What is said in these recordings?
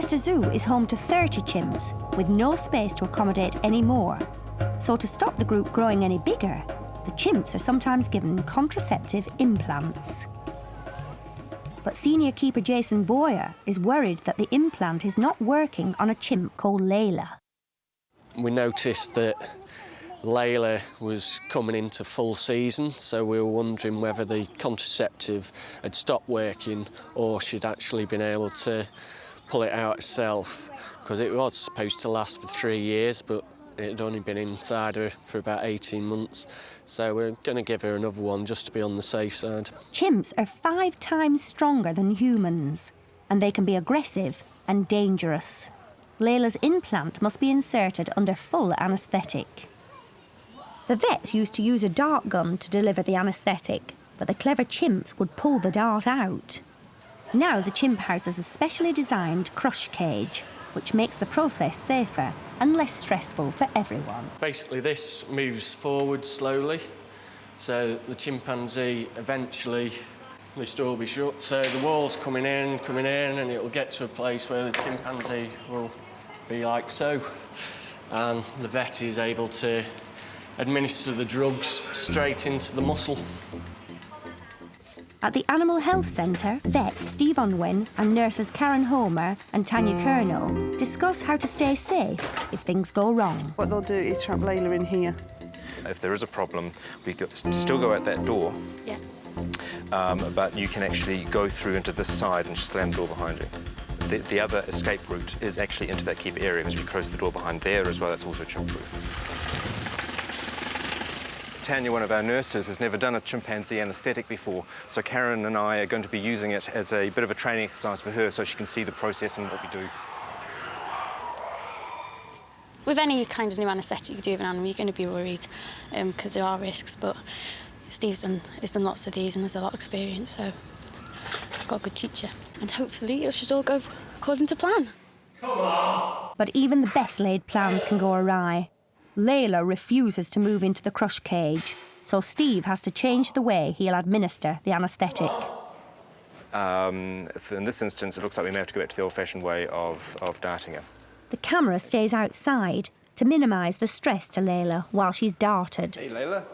Colchester Zoo is home to 30 chimps, with no space to accommodate any more. So to stop the group growing any bigger, the chimps are sometimes given contraceptive implants. But senior keeper Jason Boyer is worried that the implant is not working on a chimp called Layla. We noticed that Layla was coming into full season, so we were wondering whether the contraceptive had stopped working or she'd actually been able to pull it out herself, because it was supposed to last for 3 years, but it had only been inside her for about 18 months. So we're going to give her another one just to be on the safe side. Chimps are 5 times stronger than humans, and they can be aggressive and dangerous. Layla's implant must be inserted under full anaesthetic. The vet used to use a dart gun to deliver the anaesthetic, but the clever chimps would pull the dart out. Now the chimp house is a specially designed crush cage, which makes the process safer and less stressful for everyone. Basically, this moves forward slowly, so the chimpanzee eventually, this door will be shut, so the wall's coming in, and it will get to a place where the chimpanzee will be like so, and the vet is able to administer the drugs straight into the muscle. At the Animal Health Centre, vets Steve Unwin and nurses Karen Homer and Tanya Kerno discuss how to stay safe if things go wrong. What they'll do is trap Layla in here. If there is a problem, we still go out that door. Yeah. But you can actually go through into this side and slam the door behind you. The other escape route is actually into that keep area, because we close the door behind there as well. That's also chimp-proof. Tanya, one of our nurses, has never done a chimpanzee anaesthetic before, so Karen and I are going to be using it as a bit of a training exercise for her so she can see the process and what we do. With any kind of new anaesthetic you do with an animal, you're going to be worried because there are risks, but Steve's done lots of these and there's a lot of experience, so I've got a good teacher. And hopefully it should all go according to plan. Come on! But even the best laid plans can go awry. Layla refuses to move into the crush cage, so Steve has to change the way he'll administer the anaesthetic. In this instance, it looks like we may have to go back to the old-fashioned way of darting her. The camera stays outside to minimise the stress to Layla while she's darted. Hey, Layla.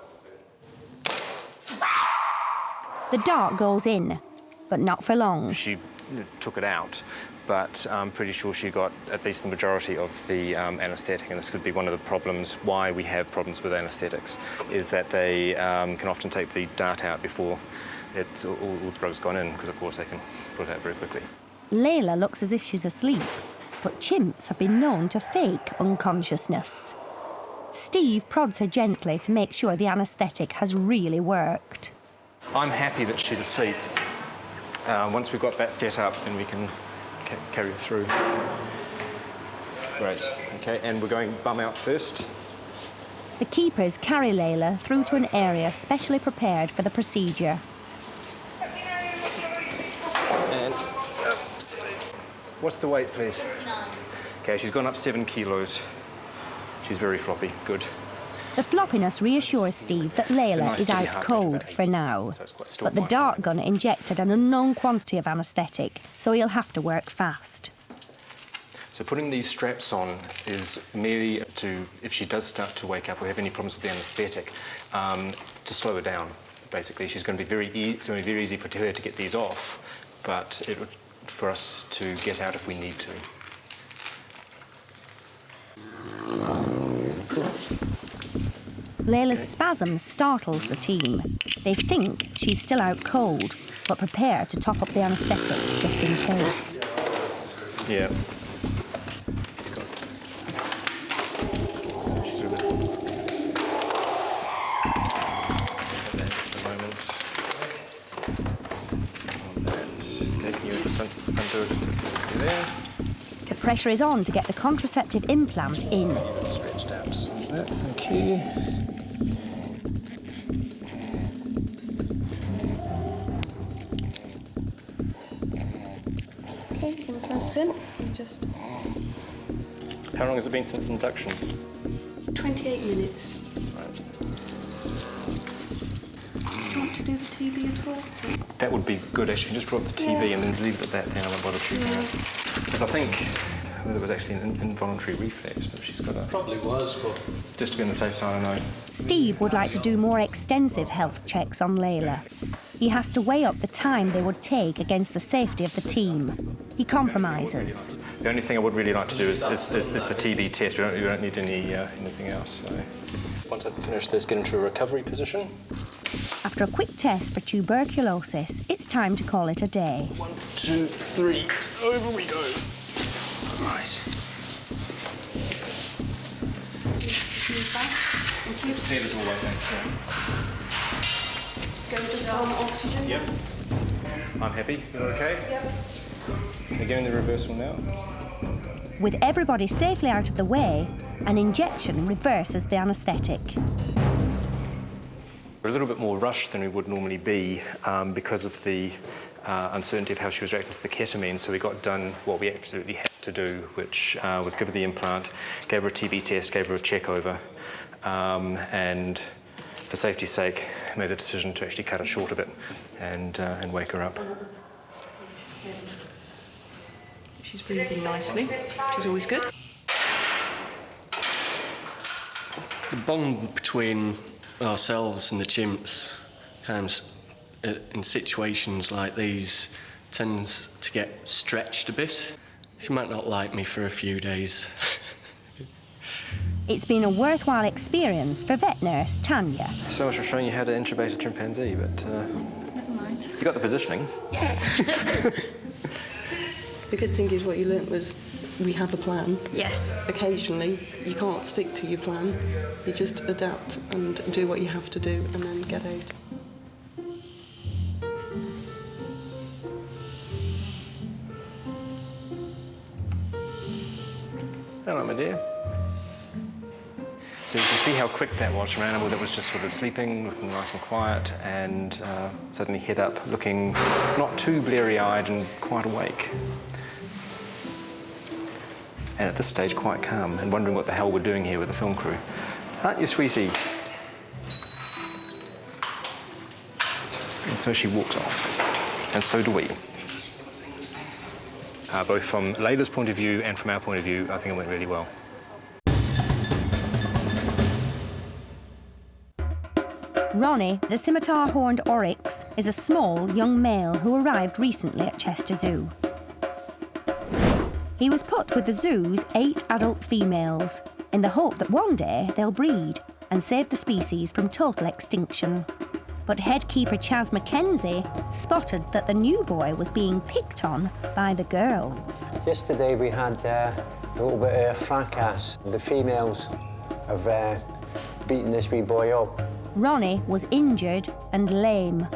The dart goes in, but not for long. She took it out, but I'm pretty sure she got at least the majority of the anaesthetic, and this could be one of the problems why we have problems with anaesthetics, is that they can often take the dart out before all the drug's gone in, because of course they can put it out very quickly. Layla looks as if she's asleep, but chimps have been known to fake unconsciousness. Steve prods her gently to make sure the anaesthetic has really worked. I'm happy that she's asleep. Once we've got that set up, then we can carry her through. Great. OK, and we're going bum out first. The keepers carry Layla through to an area specially prepared for the procedure. And what's the weight, please? 59. OK, she's gone up 7 kilos. She's very floppy. Good. The floppiness reassures Steve that Layla is out cold for now. But the dart gun injected an unknown quantity of anaesthetic, so he'll have to work fast. So putting these straps on is merely to, if she does start to wake up or have any problems with the anaesthetic, to slow her down. Basically, she's going to be it's going to be very easy for her to get these off, but it would for us to get out if we need to. Layla's spasm startles the team. They think she's still out cold, but prepare to top up the anaesthetic just in case. Yeah. The pressure is on to get the contraceptive implant in. Stretched out some of that, thank you. Okay, implant's in. Just How long has it been since induction? 28 minutes. Right. Do you want to do the TB at all? That would be good, actually. Just drop the TB and then leave it at that, then I won't bother treating her. Because I think whether it was actually an involuntary reflex, but she's got a... Probably was, but... Just to be on the safe side, I know. Steve would like to do more extensive health checks on Layla. He has to weigh up the time they would take against the safety of the team. He compromises. The only thing I would really like to do is the TB test. We don't need anything else. So. Once I finish this, get into a recovery position. After a quick test for tuberculosis, it's time to call it a day. 1, 2, 3, over we go. Right. Just clear the doorway, thanks. Go just on oxygen? Yep. I'm happy. You're okay? Yep. Can we get in the reversal now? With everybody safely out of the way, an injection reverses the anaesthetic. We're a little bit more rushed than we would normally be because of the uncertainty of how she was reacting to the ketamine, so we got done what we absolutely had to do, which was give her the implant, gave her a TB test, gave her a check over, and for safety's sake, made the decision to actually cut it short a bit and wake her up. She's breathing nicely, which is always good. The bond between ourselves and the chimps, in situations like these, tends to get stretched a bit. She might not like me for a few days. It's been a worthwhile experience for vet nurse Tanya. So much for showing you how to intubate a chimpanzee, but Never mind. you got the positioning. Yes. The good thing is what you learnt was we have a plan. Yes. Occasionally, you can't stick to your plan. You just adapt and do what you have to do and then get out. Hello, my dear. So you can see how quick that was from an animal that was just sort of sleeping, looking nice and quiet, and suddenly hit up, looking not too bleary-eyed and quite awake. And at this stage, quite calm, and wondering what the hell we're doing here with the film crew. Aren't you, sweetie? And so she walks off, and so do we. Both from Layla's point of view and from our point of view, I think it went really well. Ronnie, the scimitar-horned oryx, is a small young male who arrived recently at Chester Zoo. He was put with the zoo's 8 adult females in the hope that one day they'll breed and save the species from total extinction. But head keeper Chaz Mackenzie spotted that the new boy was being picked on by the girls. Yesterday we had a little bit of a fracas. The females have beaten this wee boy up. Ronnie was injured and lame.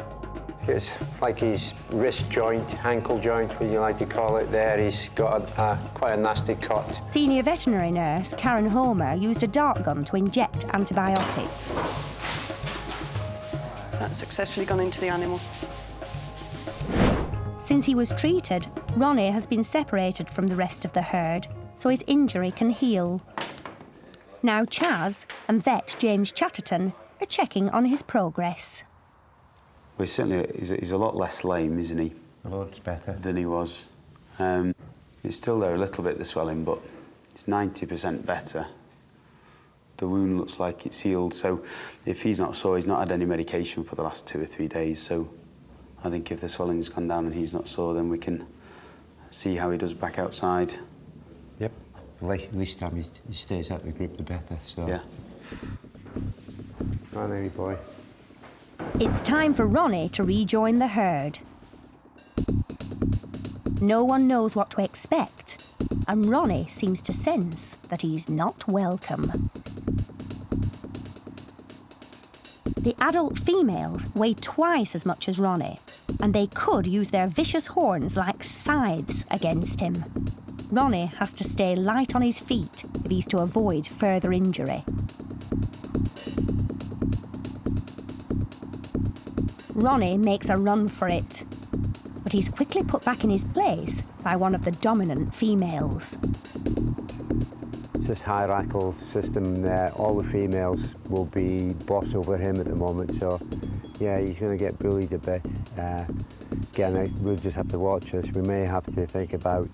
It's like his wrist joint, ankle joint, what you like to call it there. He's got quite a nasty cut. Senior veterinary nurse Karen Homer used a dart gun to inject antibiotics. So that's successfully gone into the animal. Since he was treated, Ronnie has been separated from the rest of the herd, so his injury can heal. Now Chaz and vet James Chatterton are checking on his progress. Well, certainly he's a lot less lame, isn't he? A lot better. Than he was. It's still there a little bit, the swelling, but it's 90% better. The wound looks like it's healed, so if he's not sore, he's not had any medication for the last 2 or 3 days, so I think if the swelling's gone down and he's not sore, then we can see how he does back outside. Yep. The least time he stays out of the group, the better, so... Yeah. Come on, there, boy. It's time for Ronnie to rejoin the herd. No one knows what to expect, and Ronnie seems to sense that he's not welcome. The adult females weigh twice as much as Ronnie, and they could use their vicious horns like scythes against him. Ronnie has to stay light on his feet if he's to avoid further injury. Ronnie makes a run for it, but he's quickly put back in his place by one of the dominant females. It's this hierarchical system. All the females will be boss over him at the moment, so Yeah, he's going to get bullied a bit. Again, we'll just have to watch this. We may have to think about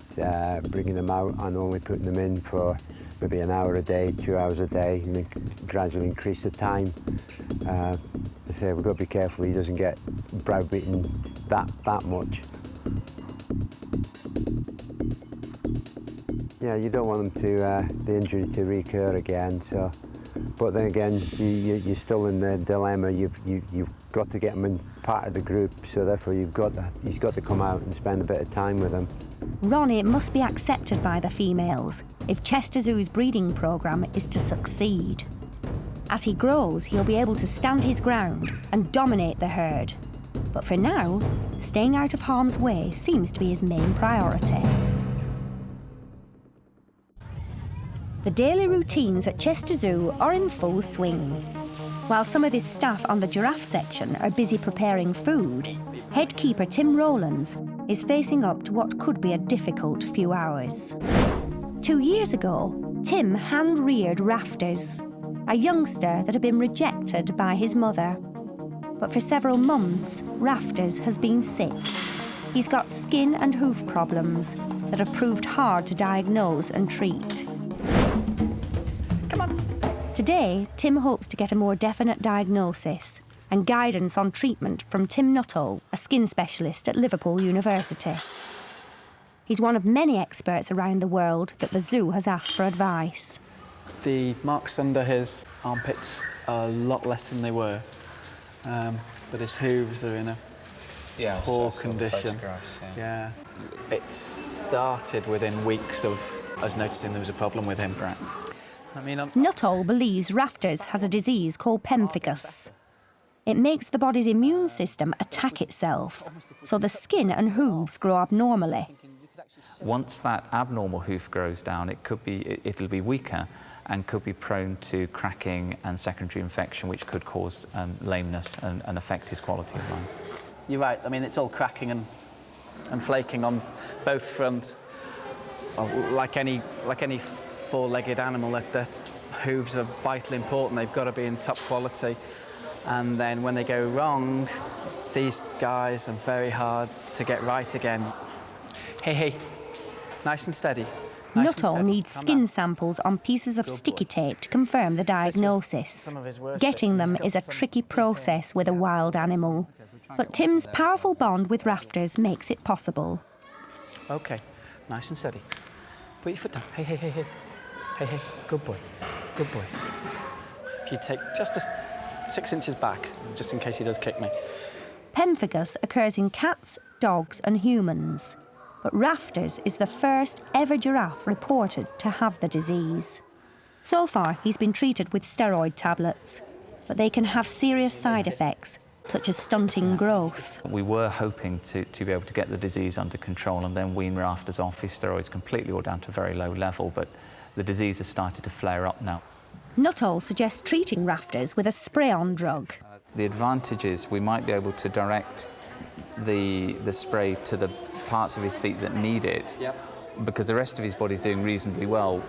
bringing them out and only putting them in for maybe an hour a day, 2 hours a day, and then gradually increase the time. I say we've got to be careful he doesn't get browbeaten that much. Yeah, you don't want them to the injury to recur again. So, but then again, you're still in the dilemma. You've got to get him in part of the group, so therefore he's got to come out and spend a bit of time with them. Ronnie must be accepted by the females if Chester Zoo's breeding programme is to succeed. As he grows, he'll be able to stand his ground and dominate the herd. But for now, staying out of harm's way seems to be his main priority. The daily routines at Chester Zoo are in full swing. While some of his staff on the giraffe section are busy preparing food, head keeper Tim Rowlands is facing up to what could be a difficult few hours. 2 years ago, Tim hand-reared Rafters, a youngster that had been rejected by his mother. But for several months, Rafters has been sick. He's got skin and hoof problems that have proved hard to diagnose and treat. Come on. Today, Tim hopes to get a more definite diagnosis and guidance on treatment from Tim Nuttall, a skin specialist at Liverpool University. He's one of many experts around the world that the zoo has asked for advice. The marks under his armpits are a lot less than they were, but his hooves are in a poor condition. Yeah. It started within weeks of us noticing there was a problem with him. Right. I mean, Nuttall believes Rafters has a disease called pemphigus. It makes the body's immune system attack itself, so the skin and hooves grow abnormally. Once that abnormal hoof grows down, it'll be weaker and could be prone to cracking and secondary infection, which could cause lameness and affect his quality of life. You're right. I mean, it's all cracking and flaking on both fronts. Like any four-legged animal, the hooves are vitally important. They've got to be in top quality. And then when they go wrong, these guys are very hard to get right again. Hey, nice and steady. Nuttall needs skin samples on pieces of sticky tape to confirm the diagnosis. Getting them is a tricky process with a wild animal, but Tim's powerful bond with Rafters makes it possible. OK, nice and steady. Put your foot down. Hey. Good boy. If you take just 6 inches back, just in case he does kick me. Pemphigus occurs in cats, dogs and humans. But Rafters is the first ever giraffe reported to have the disease. So far, he's been treated with steroid tablets, but they can have serious side effects, such as stunting growth. We were hoping to be able to get the disease under control and then wean Rafters off his steroids completely or down to a very low level, but the disease has started to flare up now. Nuttall suggests treating Rafters with a spray-on drug. The advantage is we might be able to direct the spray to the parts of his feet that need it, because the rest of his body's doing reasonably well.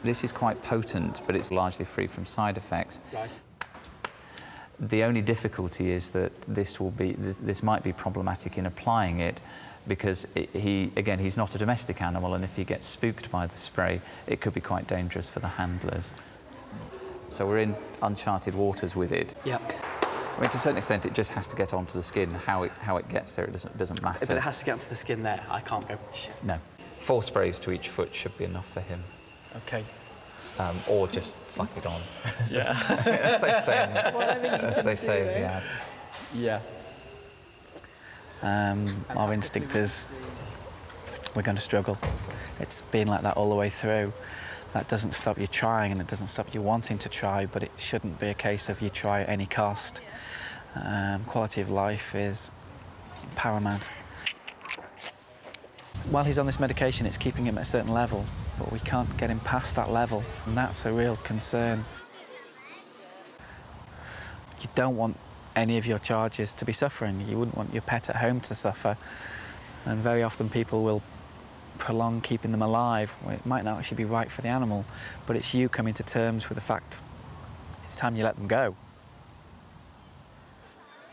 This is quite potent, but it's largely free from side effects. Right. The only difficulty is that this might be problematic in applying it, because he's not a domestic animal, and if he gets spooked by the spray, it could be quite dangerous for the handlers. So we're in uncharted waters with it. I mean, to a certain extent, it just has to get onto the skin. How it gets there, it doesn't matter. But it has to get onto the skin there. I can't go. No. 4 sprays to each foot should be enough for him. OK. Or just slap it on. Yeah. As they say in the ads. Yeah. Our instinct is we're going to struggle. It's been like that all the way through. That doesn't stop you trying, and it doesn't stop you wanting to try, but it shouldn't be a case of you try at any cost. Quality of life is paramount. While he's on this medication, it's keeping him at a certain level, but we can't get him past that level, and that's a real concern. You don't want any of your charges to be suffering. You wouldn't want your pet at home to suffer, and very often people will prolong keeping them alive. Well, it might not actually be right for the animal, but it's you coming to terms with the fact it's time you let them go.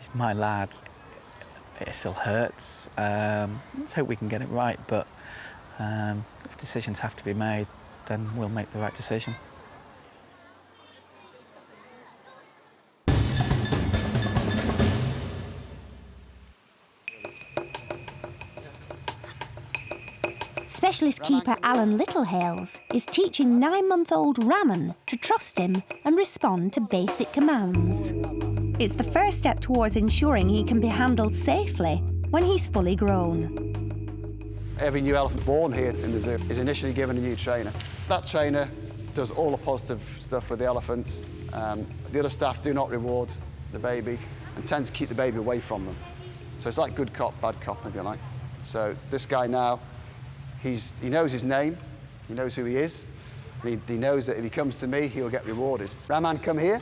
he's my lad. It still hurts. Let's hope we can get it right, but if decisions have to be made, then we'll make the right decision. Specialist keeper Alan Littlehales is teaching 9-month-old Raman to trust him and respond to basic commands. It's the first step towards ensuring he can be handled safely when he's fully grown. Every new elephant born here in the zoo is initially given a new trainer. That trainer does all the positive stuff with the elephant. The other staff do not reward the baby and tend to keep the baby away from them. So it's like good cop, bad cop, if you like. So this guy now, he knows his name, he knows who he is, and he knows that if he comes to me, he'll get rewarded. Raman, come here.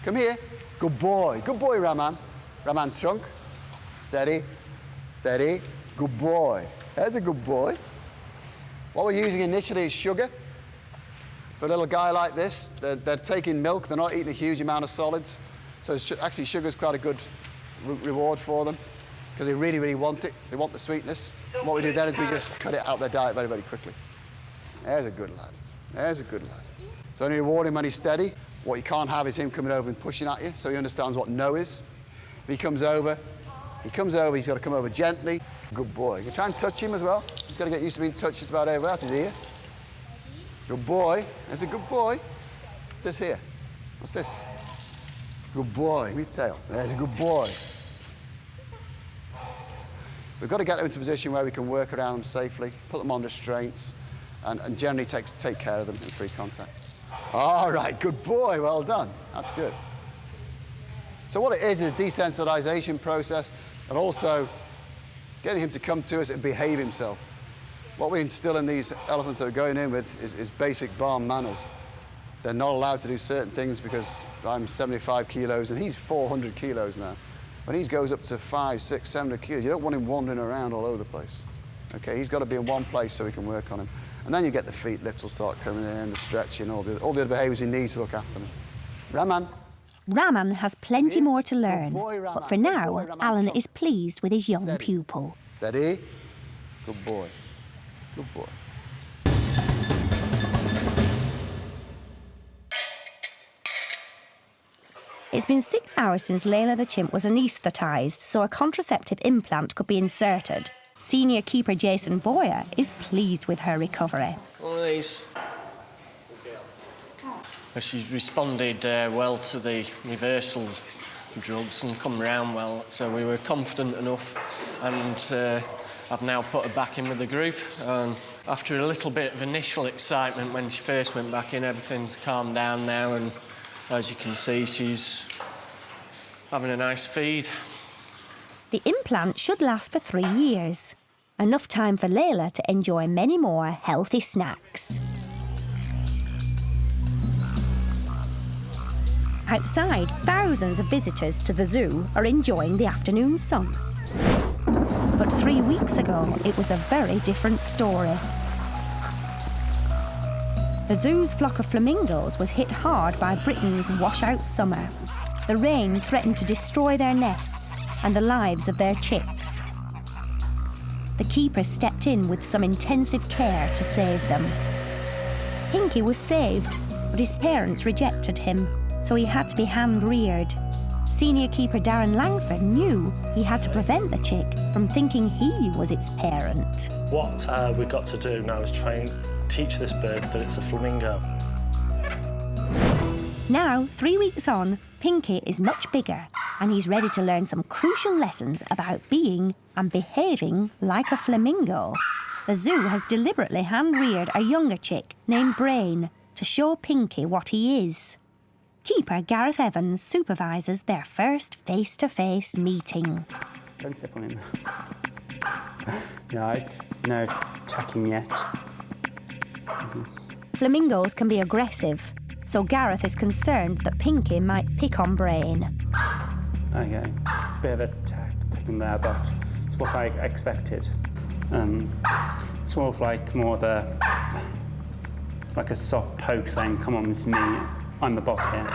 Come here. Good boy, Raman. Raman, trunk. Steady, steady. Good boy. There's a good boy. What we're using initially is sugar. For a little guy like this, they're taking milk, they're not eating a huge amount of solids. So actually sugar's quite a good reward for them, because they really, really want it. They want the sweetness. And what we do then is we just cut it out their diet very, very quickly. There's a good lad. There's a good lad. So only reward him when he's steady. What you can't have is him coming over and pushing at you, so he understands what no is. If he comes over, he's got to come over gently. Good boy. You try and touch him as well. He's got to get used to being touched just about over out his ear. Good boy. There's a good boy. What's this here? What's this? Good boy. Give me your tail. There's a good boy. We've got to get them into a position where we can work around them safely, put them on restraints, and generally take care of them in free contact. All right, good boy, well done. That's good. So what it is a desensitization process, and also getting him to come to us and behave himself. What we instill in these elephants that we're going in with is basic barn manners. They're not allowed to do certain things because I'm 75 kilos and he's 400 kilos now. When he goes up to 500, 600, 700 kilos, you don't want him wandering around all over the place. Okay, he's got to be in one place so we can work on him. And then you get the feet lifts will start coming in, the stretching, all the other behaviours you need to look after them. Raman. Raman has plenty more to learn, boy, Raman. but for now, Boy, Raman, Alan trunk. is pleased with his young Steady. pupil. Steady. Good boy. Good boy. It's been 6 hours since Layla the chimp was anaesthetised, so a contraceptive implant could be inserted. Senior keeper Jason Boyer is pleased with her recovery. One of these. She's responded well to the reversal drugs and come round well, so we were confident enough, and I've now put her back in with the group. And after a little bit of initial excitement when she first went back in, everything's calmed down now, and as you can see, she's having a nice feed. The implant should last for 3 years. Enough time for Layla to enjoy many more healthy snacks. Outside, thousands of visitors to the zoo are enjoying the afternoon sun. But 3 weeks ago, it was a very different story. The zoo's flock of flamingos was hit hard by Britain's washout summer. The rain threatened to destroy their nests and the lives of their chicks. The keeper stepped in with some intensive care to save them. Pinky was saved, but his parents rejected him, so he had to be hand-reared. Senior keeper Darren Langford knew he had to prevent the chick from thinking he was its parent. What we've got to do now is try and teach this bird that it's a flamingo. Now, 3 weeks on, Pinky is much bigger and he's ready to learn some crucial lessons about being and behaving like a flamingo. The zoo has deliberately hand-reared a younger chick named Brain to show Pinky what he is. Keeper Gareth Evans supervises their first face-to-face meeting. Don't step on him. Right, no attacking yet. Flamingos can be aggressive, so Gareth is concerned that Pinky might pick on Brain. Okay, bit of attacking there, but it's what I expected. Sort of like more like a soft poke saying, come on, it's me, I'm the boss here.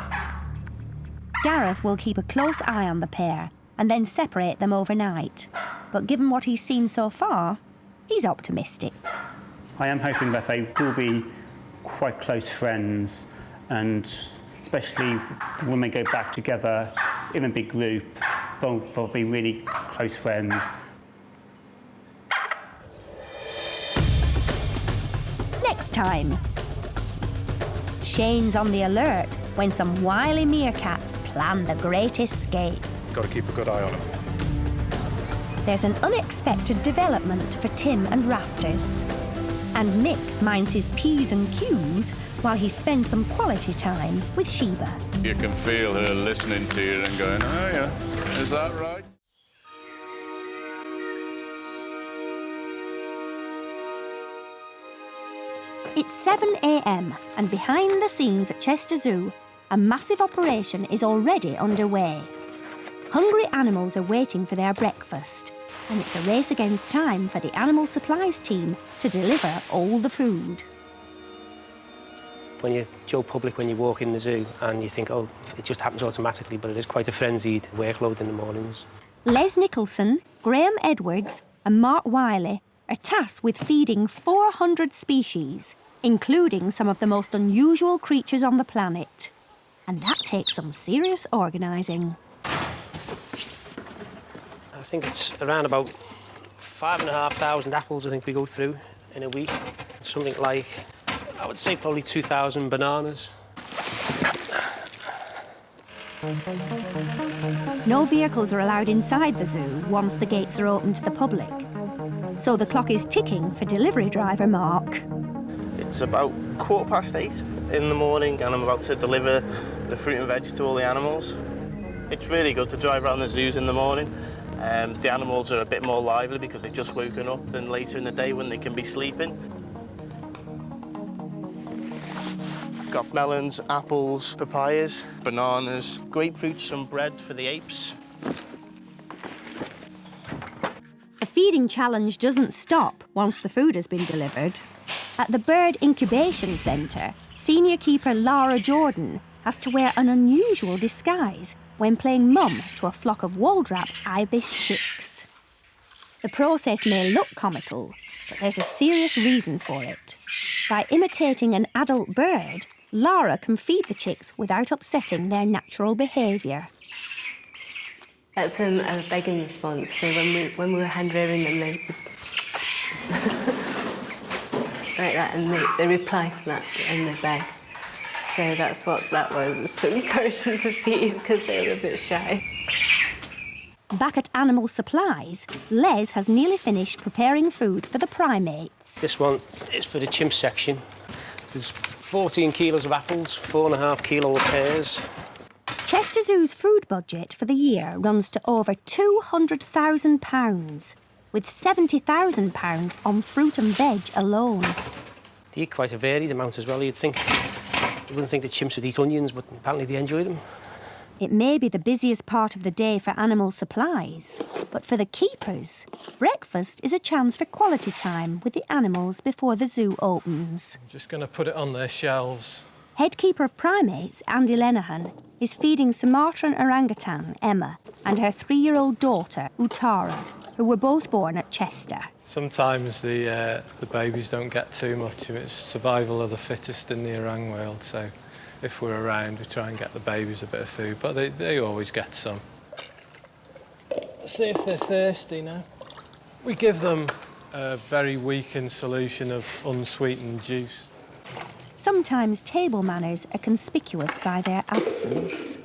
Gareth will keep a close eye on the pair and then separate them overnight. But given what he's seen so far, he's optimistic. I am hoping that they will be quite close friends, and especially when they go back together in a big group, they'll be really close friends. Next time, Shane's on the alert when some wily meerkats plan the great escape. Got to keep a good eye on them. There's an unexpected development for Tim and Raptors. And Nick minds his P's and Q's while he spends some quality time with Sheba. You can feel her listening to you and going, oh yeah, is that right? It's 7 a.m. and behind the scenes at Chester Zoo, a massive operation is already underway. Hungry animals are waiting for their breakfast, and it's a race against time for the animal supplies team to deliver all the food. When you're Joe Public, when you walk in the zoo and you think, oh, it just happens automatically, but it is quite a frenzied workload in the mornings. Les Nicholson, Graham Edwards and Mark Wiley are tasked with feeding 400 species, including some of the most unusual creatures on the planet. And that takes some serious organising. I think it's around about 5,500 apples I think we go through in a week. Something like, I would say probably 2,000 bananas. No vehicles are allowed inside the zoo once the gates are open to the public. So the clock is ticking for delivery driver Mark. It's about 8:15 in the morning and I'm about to deliver the fruit and veg to all the animals. It's really good to drive around the zoos in the morning. The animals are a bit more lively because they've just woken up than later in the day when they can be sleeping. We've got melons, apples, papayas, bananas, grapefruits and bread for the apes. The feeding challenge doesn't stop once the food has been delivered. At the Bird Incubation Centre, senior keeper Lara Jordan has to wear an unusual disguise when playing mum to a flock of Waldrapp ibis chicks. The process may look comical, but there's a serious reason for it. By imitating an adult bird, Lara can feed the chicks without upsetting their natural behaviour. That's a begging response. So when we were hand rearing them, they like that, and they reply to that and they beg. So that's what that was to encourage them to feed because they were a bit shy. Back at Animal Supplies, Les has nearly finished preparing food for the primates. This one is for the chimp section. There's 14 kilos of apples, 4.5 kilo of pears. Chester Zoo's food budget for the year runs to over £200,000, with £70,000 on fruit and veg alone. They eat quite a varied amount as well. You wouldn't think the chimps would eat onions, but apparently they enjoy them. It may be the busiest part of the day for Animal Supplies, but for the keepers, breakfast is a chance for quality time with the animals before the zoo opens. I'm just going to put it on their shelves. Head keeper of primates, Andy Lenehan, is feeding Sumatran orangutan, Emma, and her 3-year-old daughter, Utara, who were both born at Chester. Sometimes the babies don't get too much. It's survival of the fittest in the orang world, so if we're around, we try and get the babies a bit of food, but they always get some. See if they're thirsty now. We give them a very weakened solution of unsweetened juice. Sometimes table manners are conspicuous by their absence.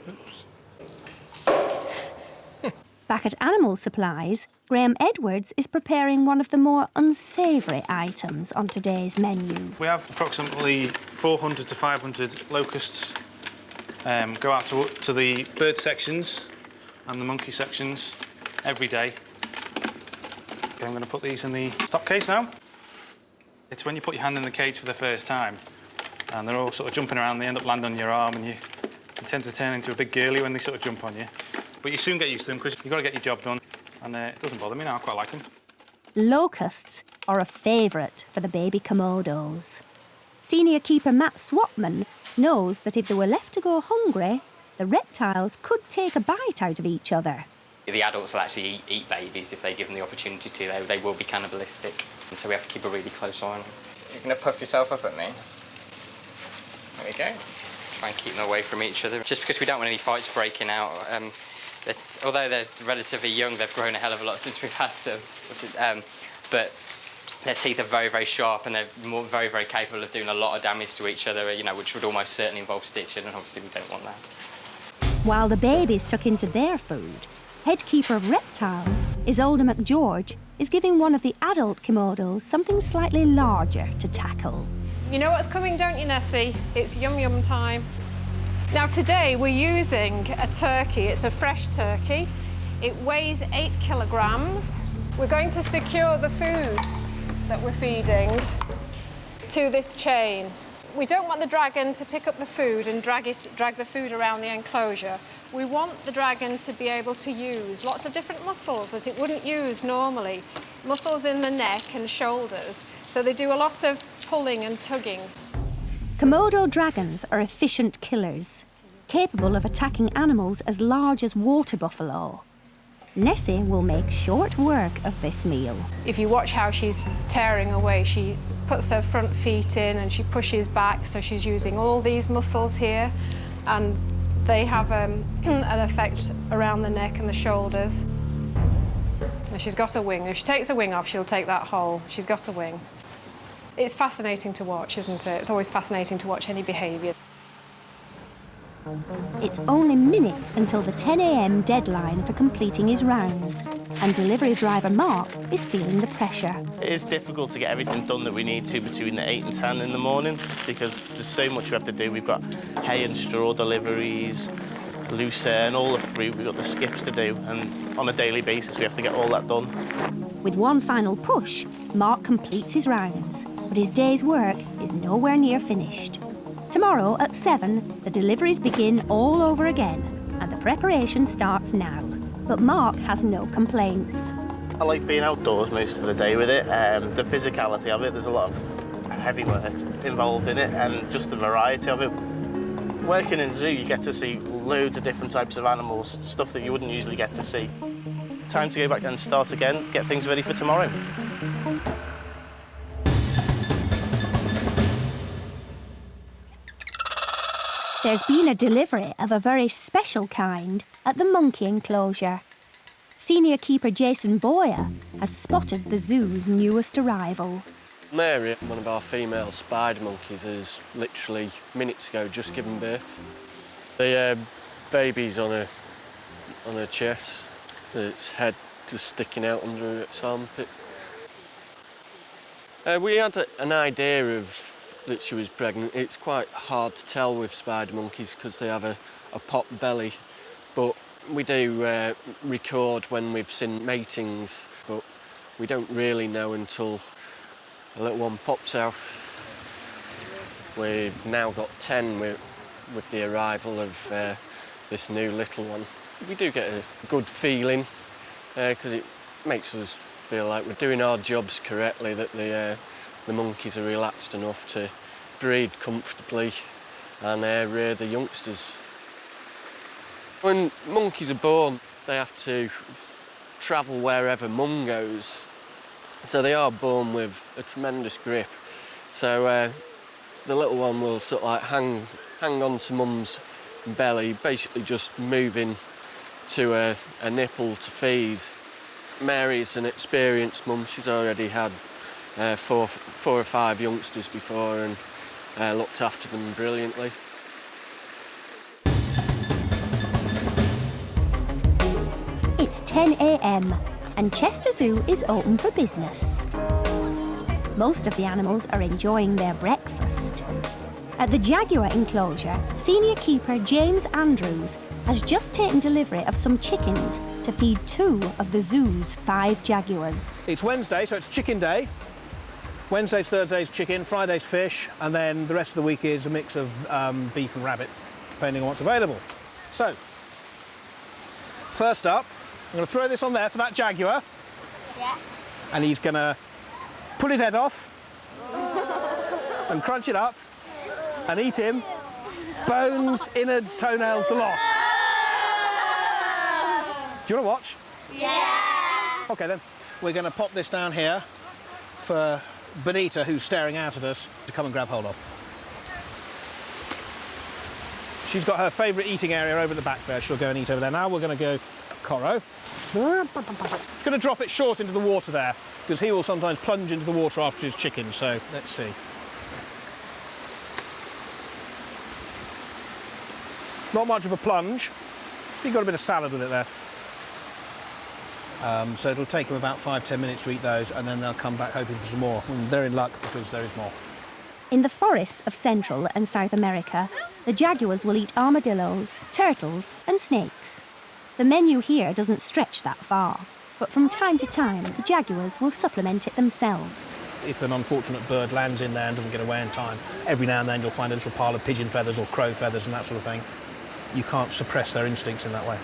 Back at Animal Supplies, Graham Edwards is preparing one of the more unsavoury items on today's menu. We have approximately 400 to 500 locusts go out to the bird sections and the monkey sections every day. Okay, I'm going to put these in the top case now. It's when you put your hand in the cage for the first time and they're all sort of jumping around, they end up landing on your arm and you tend to turn into a big girly when they sort of jump on you. But you soon get used to them because you've got to get your job done. And it doesn't bother me now, I quite like them. Locusts are a favourite for the baby Komodos. Senior keeper Matt Swatman knows that if they were left to go hungry, the reptiles could take a bite out of each other. The adults will actually eat babies if they give them the opportunity to. They will be cannibalistic, and so we have to keep a really close eye on them. You're going to puff yourself up at me. There we go. Try and keep them away from each other, just because we don't want any fights breaking out. Although they're relatively young, they've grown a hell of a lot since we've had them. But their teeth are very, very sharp, and they're very, very capable of doing a lot of damage to each other, which would almost certainly involve stitching, and obviously we don't want that. While the babies tuck into their food, head keeper of reptiles, Isolde McGeorge, is giving one of the adult Komodos something slightly larger to tackle. You know what's coming, don't you, Nessie? It's yum yum time. Now today we're using a turkey. It's a fresh turkey. It weighs 8 kilograms. We're going to secure the food that we're feeding to this chain. We don't want the dragon to pick up the food and drag the food around the enclosure. We want the dragon to be able to use lots of different muscles that it wouldn't use normally. Muscles in the neck and shoulders. So they do a lot of pulling and tugging. Komodo dragons are efficient killers, capable of attacking animals as large as water buffalo. Nessie will make short work of this meal. If you watch how she's tearing away, she puts her front feet in and she pushes back, so she's using all these muscles here, and they have an effect around the neck and the shoulders. And she's got a wing. If she takes a wing off, she'll take that whole. She's got a wing. It's fascinating to watch, isn't it? It's always fascinating to watch any behaviour. It's only minutes until the 10 a.m. deadline for completing his rounds, and delivery driver Mark is feeling the pressure. It is difficult to get everything done that we need to between the 8 and 10 in the morning because there's so much we have to do. We've got hay and straw deliveries, loose air and all the fruit. We've got the skips to do, and on a daily basis we have to get all that done. With one final push, Mark completes his rounds, but his day's work is nowhere near finished. Tomorrow at 7, the deliveries begin all over again, and the preparation starts now. But Mark has no complaints. I like being outdoors most of the day with it. The physicality of it, there's a lot of heavy work involved in it, and just the variety of it. Working in a zoo, you get to see loads of different types of animals, stuff that you wouldn't usually get to see. Time to go back and start again, get things ready for tomorrow. There's been a delivery of a very special kind at the monkey enclosure. Senior keeper Jason Boyer has spotted the zoo's newest arrival. Mary, one of our female spider monkeys, has literally minutes ago just given birth. The baby's on her chest, its head just sticking out under its armpit. We had an idea of that she was pregnant. It's quite hard to tell with spider monkeys because they have a pot belly, but we do record when we've seen matings, but we don't really know until a little one pops out. We've now got 10 with the arrival of this new little one. We do get a good feeling because it makes us feel like we're doing our jobs correctly, that the monkeys are relaxed enough to breed comfortably and rear the youngsters. When monkeys are born, they have to travel wherever mum goes. So they are born with a tremendous grip. So the little one will sort of like hang on to mum's belly, basically just moving to a nipple to feed. Mary's an experienced mum. She's already had 4 or 5 youngsters before and looked after them brilliantly. It's 10 a.m. and Chester Zoo is open for business. Most of the animals are enjoying their breakfast. At the jaguar enclosure, senior keeper James Andrews has just taken delivery of some chickens to feed 2 of the zoo's 5 jaguars. It's Wednesday, so it's chicken day. Wednesdays, Thursdays chicken, Fridays fish, and then the rest of the week is a mix of beef and rabbit, depending on what's available. So, first up, I'm going to throw this on there for that jaguar. Yeah. And he's going to pull his head off and crunch it up and eat him Bones, innards, toenails, the lot. Do you want to watch? Yeah. OK, then. We're going to pop this down here for Bonita, who's staring out at us, to come and grab hold of. She's got her favourite eating area over the back there. She'll go and eat over there. Now we're going to go Coro. Going to drop it short into the water there, because he will sometimes plunge into the water after his chicken, so let's see. Not much of a plunge. You've got a bit of salad with it there. So it'll take them about 5–10 minutes to eat those, and then they'll come back hoping for some more. And they're in luck because there is more. In the forests of Central and South America, the jaguars will eat armadillos, turtles and snakes. The menu here doesn't stretch that far, but from time to time the jaguars will supplement it themselves. If an unfortunate bird lands in there and doesn't get away in time, every now and then you'll find a little pile of pigeon feathers or crow feathers and that sort of thing. You can't suppress their instincts in that way.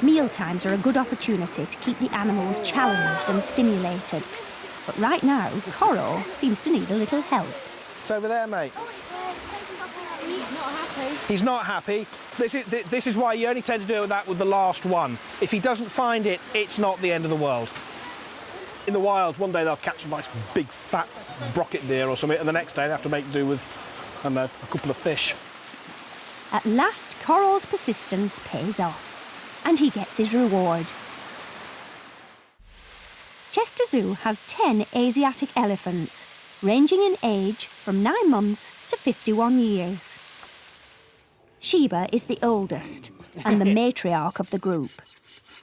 Mealtimes are a good opportunity to keep the animals challenged and stimulated. But right now, Coro seems to need a little help. It's over there, mate. He's not happy. He's not happy. This is why you only tend to do that with the last one. If he doesn't find it, it's not the end of the world. In the wild, one day they'll catch a nice big fat brocket deer or something, and the next day they have to make do with, I don't know, a couple of fish. At last, Coro's persistence pays off, and he gets his reward. Chester Zoo has 10 Asiatic elephants, ranging in age from 9 months to 51 years. Sheba is the oldest and the matriarch of the group.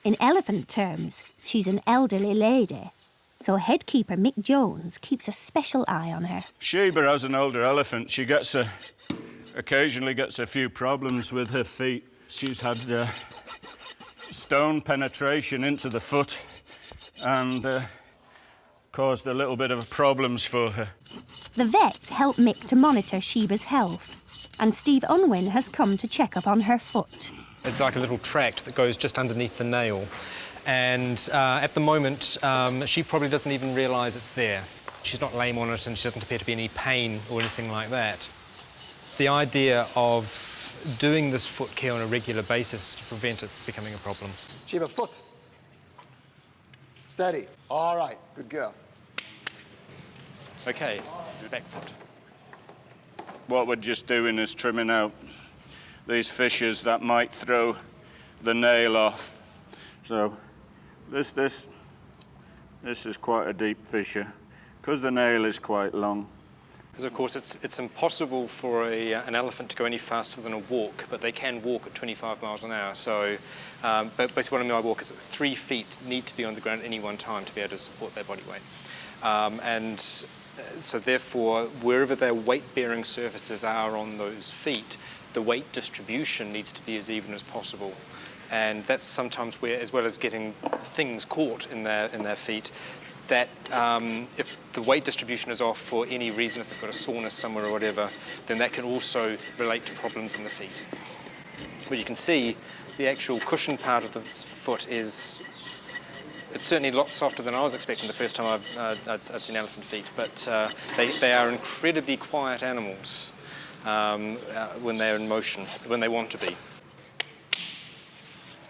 In elephant terms, she's an elderly lady, so headkeeper Mick Jones keeps a special eye on her. Sheba, as an older elephant, she occasionally gets a few problems with her feet. She's had stone penetration into the foot and caused a little bit of problems for her. The vets help Mick to monitor Sheba's health, and Steve Unwin has come to check up on her foot. It's like a little tract that goes just underneath the nail, and at the moment she probably doesn't even realise it's there. She's not lame on it and she doesn't appear to be in any pain or anything like that. The idea of doing this foot care on a regular basis to prevent it becoming a problem. Sheba, foot. Steady. All right, good girl. OK, back foot. What we're just doing is trimming out these fissures that might throw the nail off. So this is quite a deep fissure because the nail is quite long. Because of course it's impossible for an elephant to go any faster than a walk, but they can walk at 25 miles an hour. So but basically what I mean by walk is 3 feet need to be on the ground at any one time to be able to support their body weight. So therefore, wherever their weight-bearing surfaces are on those feet, the weight distribution needs to be as even as possible. And that's sometimes where, as well as getting things caught in their feet, that if the weight distribution is off for any reason, if they've got a soreness somewhere or whatever, then that can also relate to problems in the feet. But you can see the actual cushion part of the foot is, it's certainly a lot softer than I was expecting the first time I'd seen elephant feet, but they are incredibly quiet animals when they're in motion, when they want to be.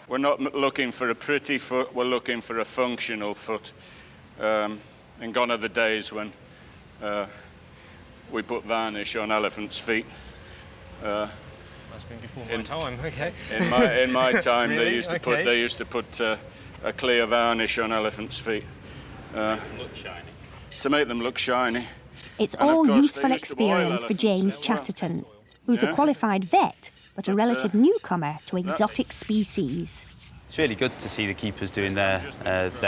We're not looking for a pretty foot, we're looking for a functional foot. And gone are the days when we put varnish on elephants' feet. Must be before my time, OK. In my time, Really? they used to put a clear varnish on elephants' feet. To make them look shiny. It's And of all course, useful they used to boil experience for James Chatterton, who's a Yeah. qualified vet, but a relative newcomer to exotic species. It's really good to see the keepers doing their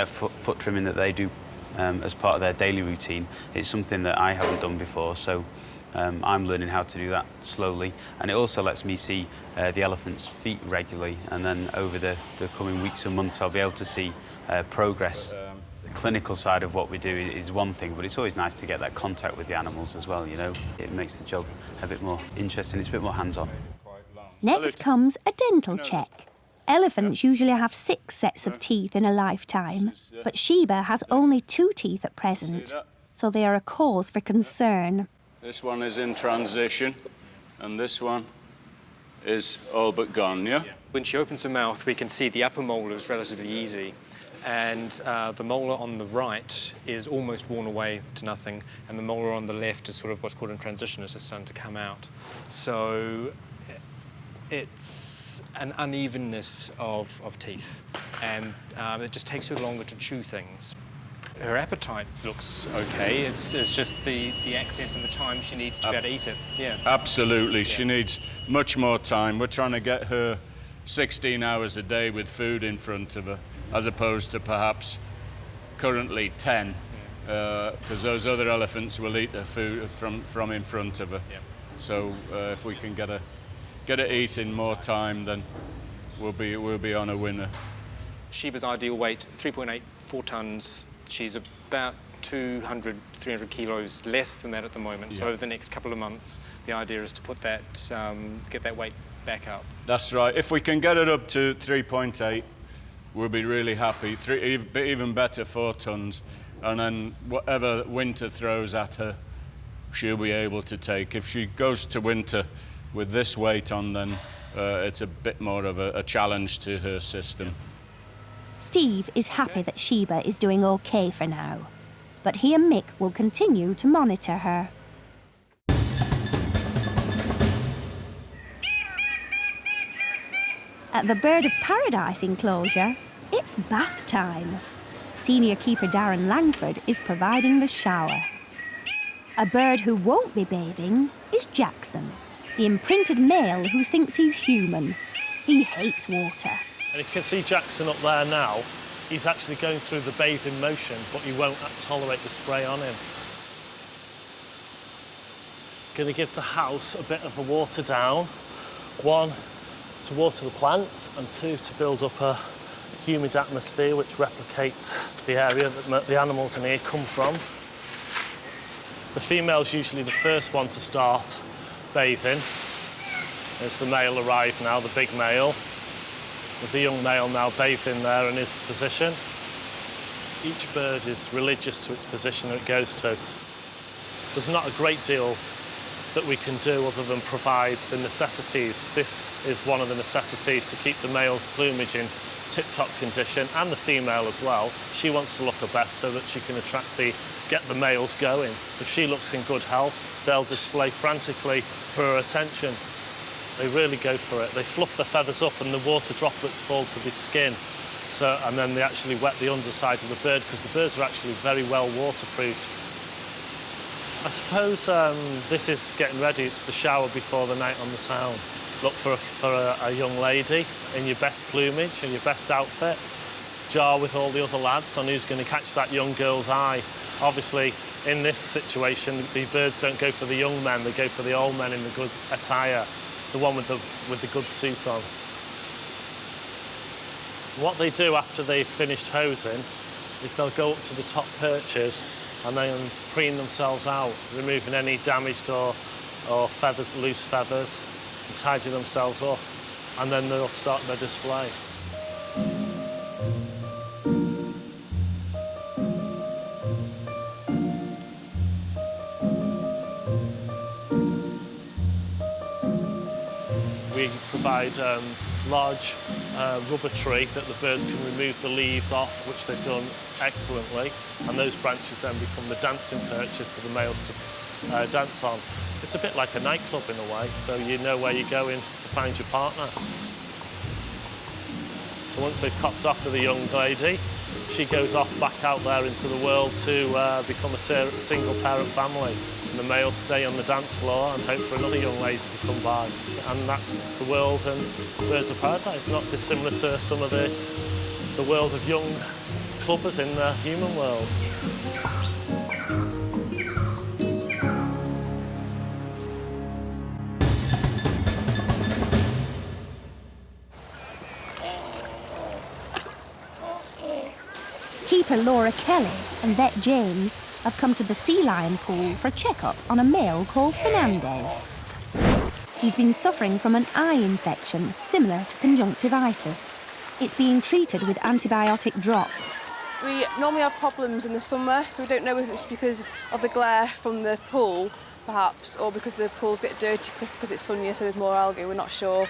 foot trimming that they do as part of their daily routine. It's something that I haven't done before, so I'm learning how to do that slowly. And it also lets me see the elephant's feet regularly, and then over the coming weeks and months I'll be able to see progress. The clinical side of what we do is one thing, but it's always nice to get that contact with the animals as well, you know. It makes the job a bit more interesting, it's a bit more hands-on. Next comes a dental check. Elephants usually have 6 sets of teeth in a lifetime, but Sheba has only 2 teeth at present, so they are a cause for concern. This one is in transition. and this one is all but gone, yeah? When she opens her mouth, we can see the upper molar is relatively easy, and the molar on the right is almost worn away to nothing, and the molar on the left is sort of what's called in transition, it's just starting to come out. So it's an unevenness of teeth, and it just takes her longer to chew things. Her appetite looks okay. It's just the access and the time she needs to be able to eat it. Yeah. Absolutely. Yeah. She needs much more time. We're trying to get her 16 hours a day with food in front of her, as opposed to perhaps currently 10, because those other elephants will eat the food from in front of her. Yeah. So if we can get her eating more time, then we'll be on a winner. Sheba's ideal weight, 3.8, 4 tons. She's about 200, 300 kilos less than that at the moment. Yeah. So over the next couple of months, the idea is to put that, get that weight back up. That's right. If we can get it up to 3.8, we'll be really happy. Even better, 4 tons. And then whatever winter throws at her, she'll be able to take. If she goes to winter with this weight on, then it's a bit more of a challenge to her system. Steve is happy that Sheba is doing okay for now, but he and Mick will continue to monitor her. At the Bird of Paradise enclosure, it's bath time. Senior keeper Darren Langford is providing the shower. A bird who won't be bathing is Jackson, the imprinted male who thinks he's human. He hates water. And you can see Jackson up there now. He's actually going through the bathing motion, but he won't tolerate the spray on him. Going to give the house a bit of a water down. 1, to water the plants, and 2, to build up a humid atmosphere which replicates the area that the animals in here come from. The female's usually the first one to start bathing. There's the male arrived now, the big male, with the young male now bathing there in his position. Each bird is religious to its position that it goes to. There's not a great deal that we can do other than provide the necessities. This is one of the necessities to keep the male's plumage in tip-top condition, and the female as well. She wants to look her best so that she can get the males going. If she looks in good health, they'll display frantically for her attention. They really go for it. They fluff the feathers up and the water droplets fall to the skin. And then they actually wet the underside of the bird, because the birds are actually very well waterproofed. I suppose this is getting ready. It's the shower before the night on the town. Look for a young lady in your best plumage and your best outfit. Jar with all the other lads on who's going to catch that young girl's eye. Obviously, in this situation, the birds don't go for the young men, they go for the old men in the good attire, the one with the good suit on. What they do after they've finished hosing is they'll go up to the top perches and then preen themselves out, removing any damaged or feathers, loose feathers, and tidy themselves up, and then they'll start their display. We provide large rubber tree that the birds can remove the leaves off, which they've done excellently, and those branches then become the dancing perches for the males to dance on. It's a bit like a nightclub in a way, so you know where you're going to find your partner. So once they've copped off with a young lady, she goes off back out there into the world to become a single-parent family. And the males stay on the dance floor and hope for another young lady to come by. And that's the world and Birds of Paradise, not dissimilar to some of the world of young clubbers in the human world. Keeper Laura Kelly and vet James have come to the sea lion pool for a checkup on a male called Fernandez. He's been suffering from an eye infection similar to conjunctivitis. It's being treated with antibiotic drops. We normally have problems in the summer, so we don't know if it's because of the glare from the pool perhaps, or because the pools get dirty quick because it's sunnier, so there's more algae, we're not sure.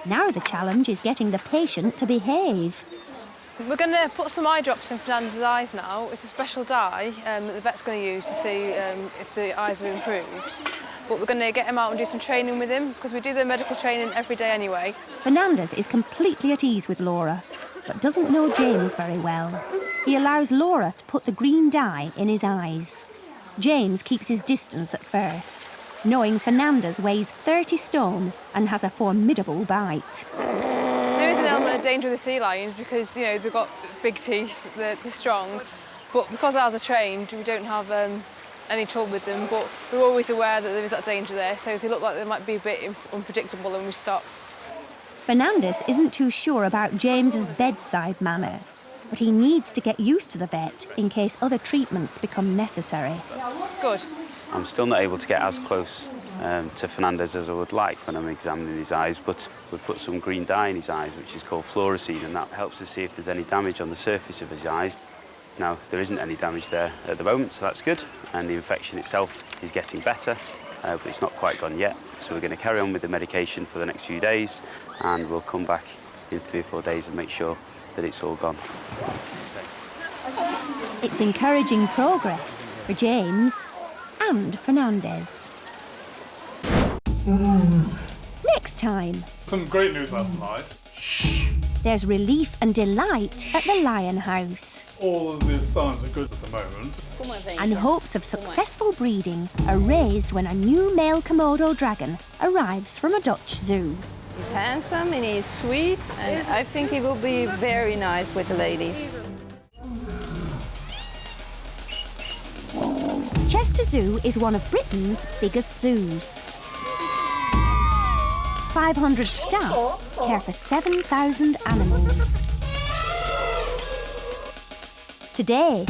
Now the challenge is getting the patient to behave. We're going to put some eye drops in Fernanda's eyes now. It's a special dye that the vet's going to use to see if the eyes have improved. But we're going to get him out and do some training with him, because we do the medical training every day anyway. Fernandez is completely at ease with Laura, but doesn't know James very well. He allows Laura to put the green dye in his eyes. James keeps his distance at first, knowing Fernandez weighs 30 stone and has a formidable bite. There is an element of danger with the sea lions because, you know, they've got big teeth, they're strong. But because ours are trained, we don't have any trouble with them. But we're always aware that there is that danger there, so if they look like they might be a bit unpredictable, then we stop. Fernandez isn't too sure about James's bedside manner, but he needs to get used to the vet in case other treatments become necessary. Good. I'm still not able to get as close to Fernandez as I would like when I'm examining his eyes, but we've put some green dye in his eyes, which is called fluorescein, and that helps us see if there's any damage on the surface of his eyes. Now, there isn't any damage there at the moment, so that's good, and the infection itself is getting better, but it's not quite gone yet. So we're going to carry on with the medication for the next few days, and we'll come back in 3 or 4 days and make sure that it's all gone. It's encouraging progress for James and Fernandez. Next time. Some great news last night. There's relief and delight at the Lion House. All of the signs are good at the moment. And hopes of successful breeding are raised when a new male Komodo dragon arrives from a Dutch zoo. He's handsome and he's sweet, and I think he will be very nice with the ladies. Chester Zoo is one of Britain's biggest zoos. 500 staff care for 7,000 animals. Today,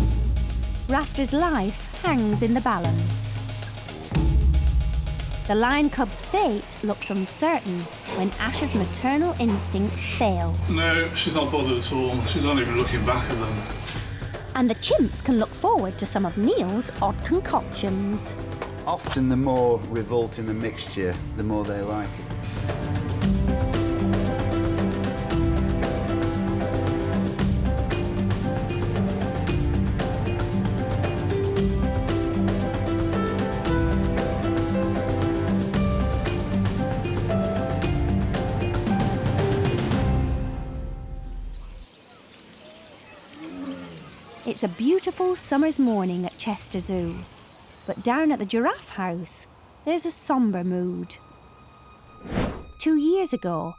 Rafter's life hangs in the balance. The lion cub's fate looks uncertain when Ash's maternal instincts fail. No, she's not bothered at all. She's not even looking back at them. And the chimps can look forward to some of Neil's odd concoctions. Often the more revolting the mixture, the more they like it. It's a beautiful summer's morning at Chester Zoo, but down at the Giraffe House, there's a sombre mood. 2 years ago,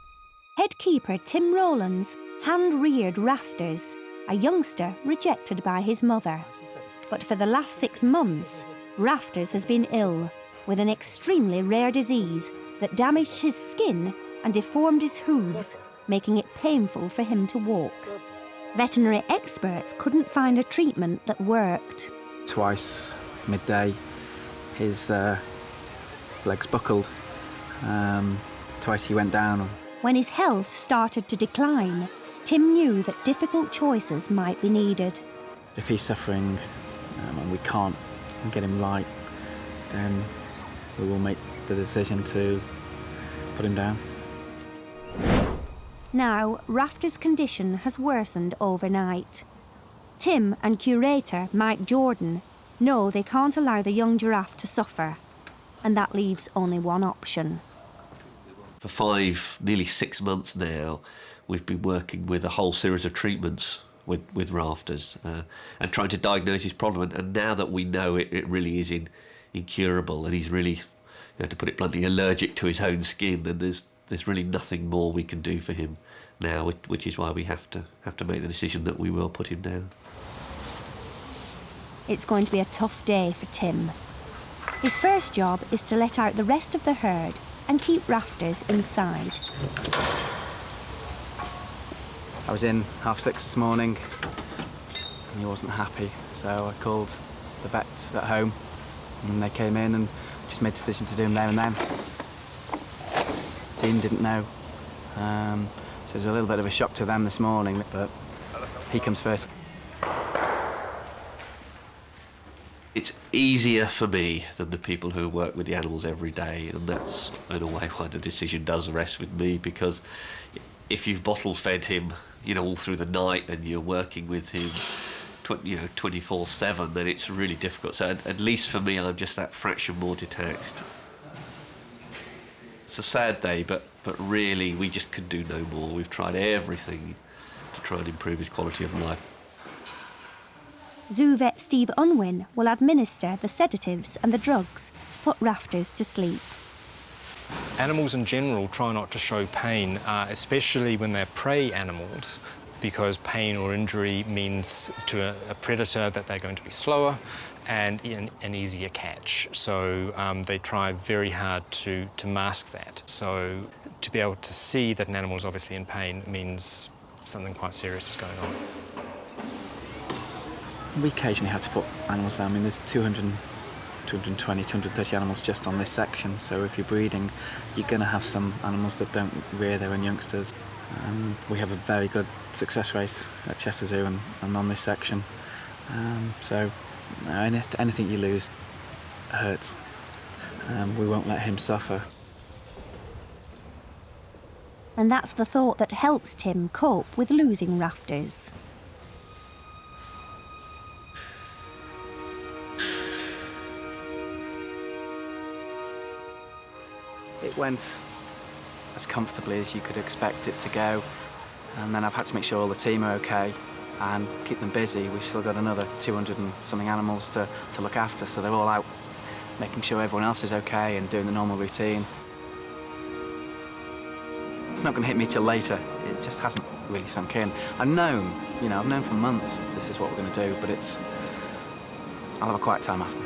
head keeper Tim Rowlands hand-reared Rafters, a youngster rejected by his mother. But for the last 6 months, Rafters has been ill with an extremely rare disease that damaged his skin and deformed his hooves, making it painful for him to walk. Veterinary experts couldn't find a treatment that worked. Twice, midday, his legs buckled. Twice he went down. When his health started to decline, Tim knew that difficult choices might be needed. If he's suffering and we can't get him right, then we will make the decision to put him down. Now, Rafter's condition has worsened overnight. Tim and curator Mike Jordan know they can't allow the young giraffe to suffer, and that leaves only one option. For 5, nearly 6 months now, we've been working with a whole series of treatments with Rafters and trying to diagnose his problem. And now that we know it really is incurable, and he's really, to put it bluntly, allergic to his own skin, and there's really nothing more we can do for him now, which is why we have to make the decision that we will put him down. It's going to be a tough day for Tim. His first job is to let out the rest of the herd and keep Rafters inside. I was in 6:30 this morning and he wasn't happy, so I called the vet at home and they came in and just made the decision to do him there and then. The team didn't know, so it was a little bit of a shock to them this morning, but he comes first. It's easier for me than the people who work with the animals every day, and that's in a way why the decision does rest with me, because if you've bottle fed him, you know, all through the night and you're working with him 24/7, then it's really difficult. So at least for me, I'm just that fraction more detached. It's a sad day, but really we just can do no more. We've tried everything to try and improve his quality of life. Zoo vet Steve Unwin will administer the sedatives and the drugs to put Rafters to sleep. Animals in general try not to show pain, especially when they're prey animals, because pain or injury means to a predator that they're going to be slower and an easier catch. So they try very hard to mask that. So to be able to see that an animal is obviously in pain means something quite serious is going on. We occasionally have to put animals down. I mean, there's 220, 230 animals just on this section, so if you're breeding, you're going to have some animals that don't rear their own youngsters. We have a very good success rate at Chester Zoo and on this section. So anything you lose hurts. We won't let him suffer. And that's the thought that helps Tim cope with losing Rafters. It went as comfortably as you could expect it to go, and then I've had to make sure all the team are okay and keep them busy. We've still got another 200 and something animals to look after, so they're all out making sure everyone else is okay and doing the normal routine. It's not going to hit me till later. It just hasn't really sunk in. I've known for months this is what we're going to do, but I'll have a quiet time after.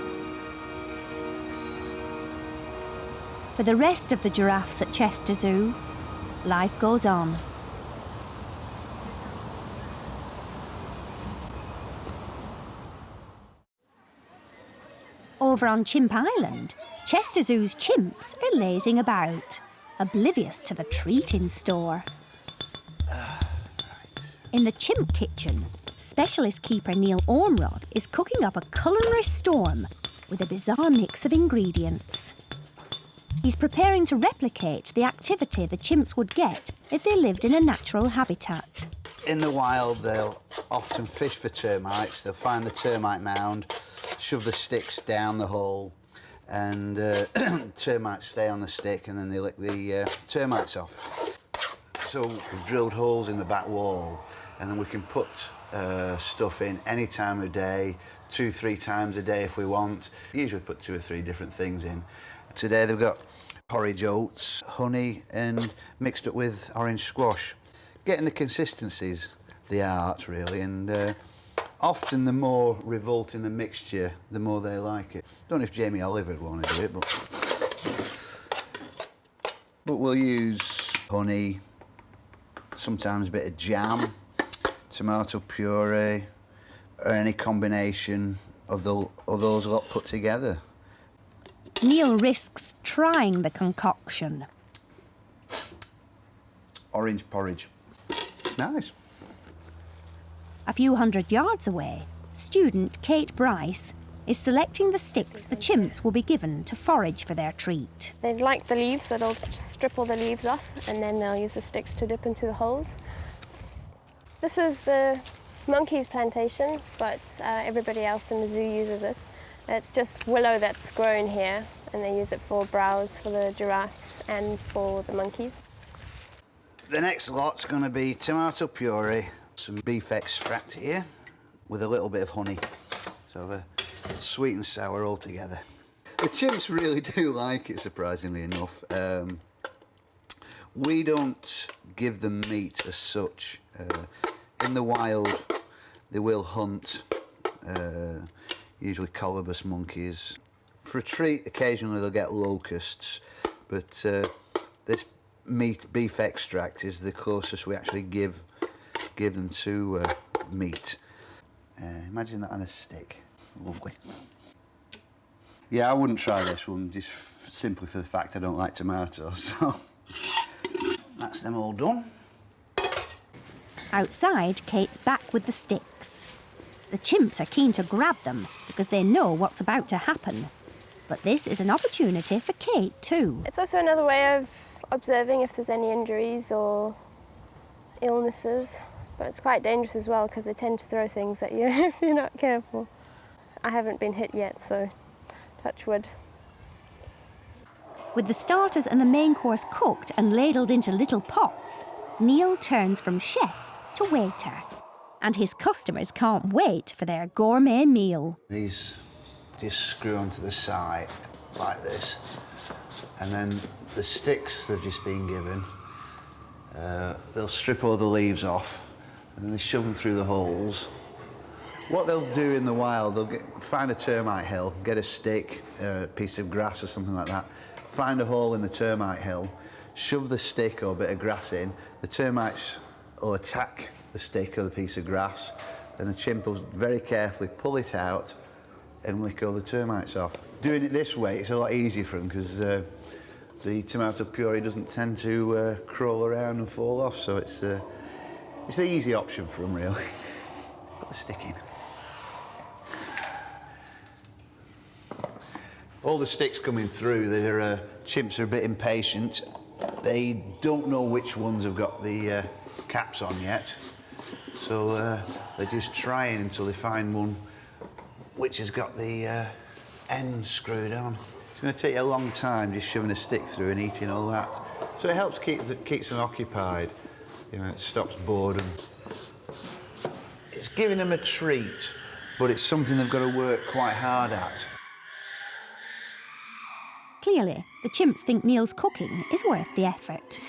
For the rest of the giraffes at Chester Zoo, life goes on. Over on Chimp Island, Chester Zoo's chimps are lazing about, oblivious to the treat in store. In the chimp kitchen, specialist keeper Neil Ormrod is cooking up a culinary storm with a bizarre mix of ingredients. He's preparing to replicate the activity the chimps would get if they lived in a natural habitat. In the wild, they'll often fish for termites. They'll find the termite mound, shove the sticks down the hole, and termites stay on the stick, and then they lick the termites off. So we've drilled holes in the back wall, and then we can put stuff in any time of day, 2-3 times a day if we want. We usually put 2 or 3 different things in. Today they've got porridge oats, honey, and mixed up with orange squash. Getting the consistency's the art, really, and often the more revolting the mixture, the more they like it. Don't know if Jamie Oliver would want to do it, but we'll use honey, sometimes a bit of jam, tomato puree, or any combination of those lot put together. Neil risks trying the concoction. Orange porridge. It's nice. A few hundred yards away, student Kate Bryce is selecting the sticks the chimps will be given to forage for their treat. They like the leaves, so they'll strip all the leaves off and then they'll use the sticks to dip into the holes. This is the monkey's plantation, but everybody else in the zoo uses it. It's just willow that's grown here, and they use it for browse for the giraffes and for the monkeys. The next lot's going to be tomato puree, some beef extract here, with a little bit of honey. So a sweet and sour all together. The chimps really do like it, surprisingly enough. We don't give them meat as such. In the wild, they will hunt, usually colobus monkeys. For a treat, occasionally they'll get locusts, but this beef extract is the closest we actually give them to meat. Imagine that on a stick. Lovely. Yeah, I wouldn't try this one, just simply for the fact I don't like tomatoes, so that's them all done. Outside, Kate's back with the sticks. The chimps are keen to grab them because they know what's about to happen. But this is an opportunity for Kate too. It's also another way of observing if there's any injuries or illnesses. But it's quite dangerous as well because they tend to throw things at you if you're not careful. I haven't been hit yet, so touch wood. With the starters and the main course cooked and ladled into little pots, Neil turns from chef to waiter. And his customers can't wait for their gourmet meal. These just screw onto the side like this. And then the sticks they've just been given, they'll strip all the leaves off and then they shove them through the holes. What they'll do in the wild, they'll find a termite hill, get a stick, a piece of grass or something like that, find a hole in the termite hill, shove the stick or bit of grass in, the termites will attack the stick or the piece of grass, and the chimp will very carefully pull it out and lick all the termites off. Doing it this way, it's a lot easier for them because the tomato puree doesn't tend to crawl around and fall off, so it's the easy option for them, really. Put the stick in. All the sticks coming through, chimps are a bit impatient. They don't know which ones have got the caps on yet, so they're just trying until they find one which has got the end screwed on. It's going to take you a long time just shoving a stick through and eating all that. So it helps keeps them occupied. You know, it stops boredom. It's giving them a treat, but it's something they've got to work quite hard at. Clearly, the chimps think Neil's cooking is worth the effort.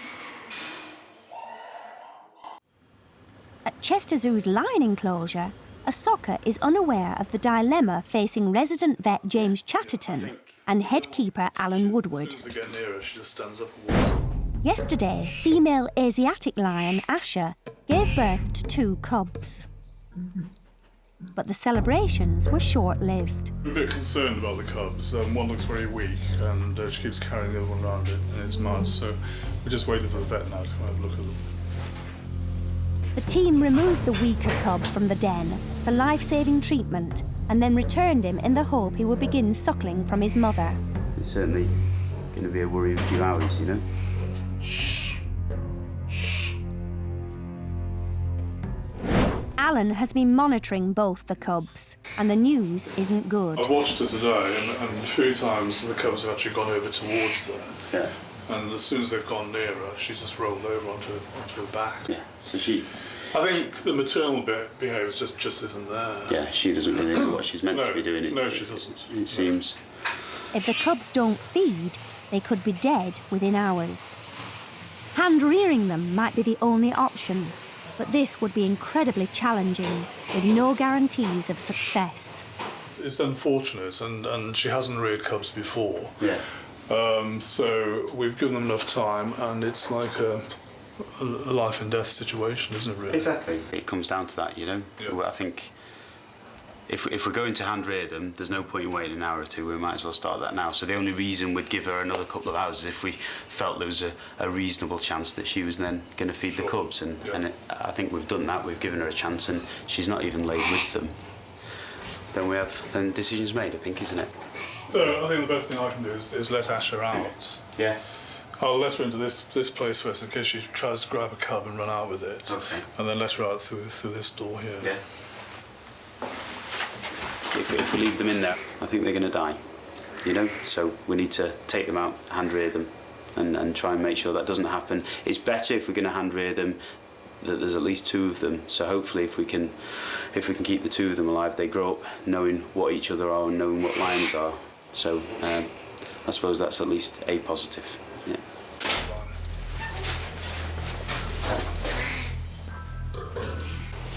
At Chester Zoo's lion enclosure, a soccer is unaware of the dilemma facing resident vet James Chatterton and head keeper Alan Woodward. As soon as they get nearer, she just stands up and walks. Yesterday, female Asiatic lion Asher gave birth to 2 cubs. But the celebrations were short-lived. We're a bit concerned about the cubs. One looks very weak and she keeps carrying the other one around it in its mouth, so we're just waiting for the vet now to come have a look at them. The team removed the weaker cub from the den for life-saving treatment and then returned him in the hope he would begin suckling from his mother. It's certainly going to be a worry of a few hours, you know. Alan has been monitoring both the cubs, and the news isn't good. I watched her today, and a few times the cubs have actually gone over towards her. Yeah. And as soon as they've gone nearer, she's just rolled over onto her back. Yeah, so she... I think the maternal bit behaves just isn't there. Yeah, she doesn't really know what she's meant to be doing. No, she doesn't. It seems. If the cubs don't feed, they could be dead within hours. Hand-rearing them might be the only option, but this would be incredibly challenging, with no guarantees of success. It's unfortunate, and she hasn't reared cubs before. Yeah. So we've given them enough time, and it's like a life and death situation, isn't it, really? Exactly. It comes down to that, you know. Yeah. I think if we're going to hand rear them, there's no point in waiting an hour or two. We might as well start that now. So the only reason we'd give her another couple of hours is if we felt there was a reasonable chance that she was then going to feed the cubs. And I think we've done that. We've given her a chance, and she's not even laid with them. Then decisions made, I think, isn't it? So I think the best thing I can do is let Asher out. Yeah. I'll let her into this place first in case she tries to grab a cub and run out with it. Okay. And then let her out through this door here. Yeah. If we leave them in there, I think they're going to die, you know? So we need to take them out, hand rear them, and try and make sure that doesn't happen. It's better if we're going to hand rear them that there's at least 2 of them. So hopefully if we can keep the 2 of them alive, they grow up knowing what each other are and knowing what lions are. So I suppose that's at least a positive. Yeah.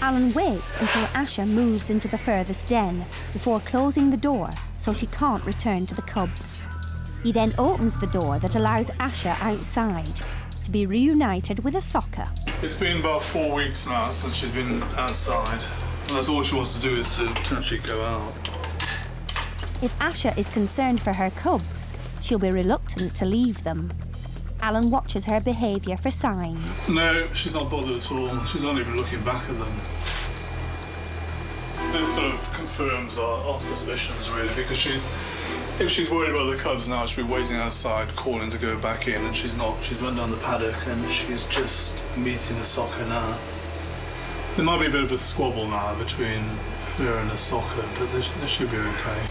Alan waits until Asher moves into the furthest den before closing the door so she can't return to the cubs. He then opens the door that allows Asher outside to be reunited with a soccer. It's been about 4 weeks now since she's been outside, and that's all she wants to do is to actually go out. If Asher is concerned for her cubs, she'll be reluctant to leave them. Alan watches her behaviour for signs. No, she's not bothered at all. She's not even looking back at them. This sort of confirms our suspicions, really, because if she's worried about the cubs now, she'll be waiting outside, calling to go back in, and she's not. She's run down the paddock and she's just meeting the soccer now. There might be a bit of a squabble now between her and the soccer, but they should be okay.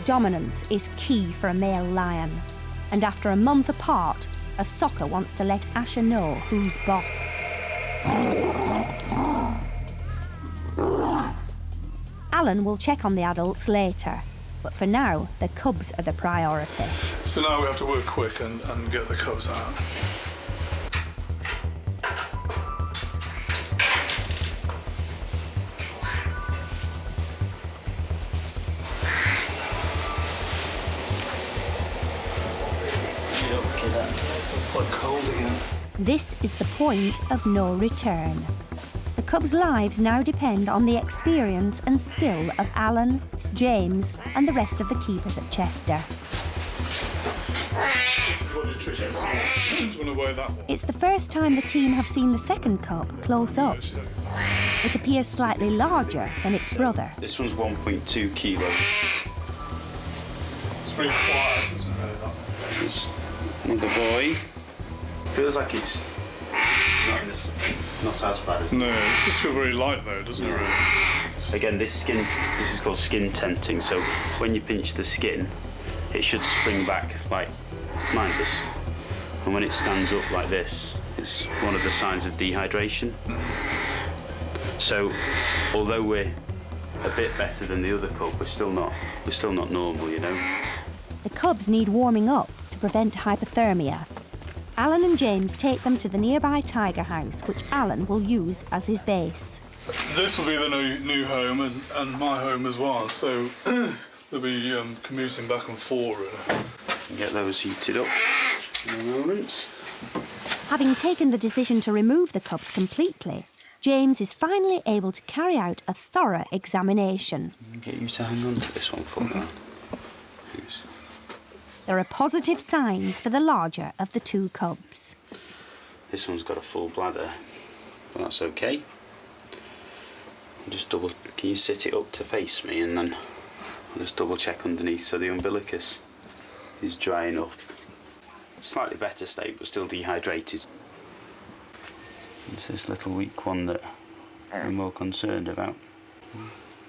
Dominance is key for a male lion, and after a month apart, a soccer wants to let Asher know who's boss. Alan will check on the adults later, but for now, the cubs are the priority. So now we have to work quick and get the cubs out. It's quite cold again. This is the point of no return. The cubs' lives now depend on the experience and skill of Alan, James, and the rest of the keepers at Chester. This is what nutrition is. Do you want to weigh that one? It's the first time the team have seen the second cub close up. It appears slightly larger than its brother. This one's 1.2 kilos. It's very quiet, isn't it, really, that? Another boy. Feels like it's not as bad as... No, it just feels very light though, doesn't it, really? Again, this is called skin tenting, so when you pinch the skin, it should spring back like this. And when it stands up like this, it's one of the signs of dehydration. So, although we're a bit better than the other cub, we're still not normal, you know. The cubs need warming up to prevent hypothermia. Alan and James take them to the nearby tiger house, which Alan will use as his base. This will be the new home and my home as well, so they'll be commuting back and forth, really. Get those heated up in a moment. Having taken the decision to remove the cubs completely, James is finally able to carry out a thorough examination. Get you to hang on to this one for me. Yes. There are positive signs for the larger of the two cubs. This one's got a full bladder, but that's okay. Just can you sit it up to face me, and then I'll just double check underneath so the umbilicus is drying up. Slightly better state, but still dehydrated. It's this little weak one that I'm more concerned about.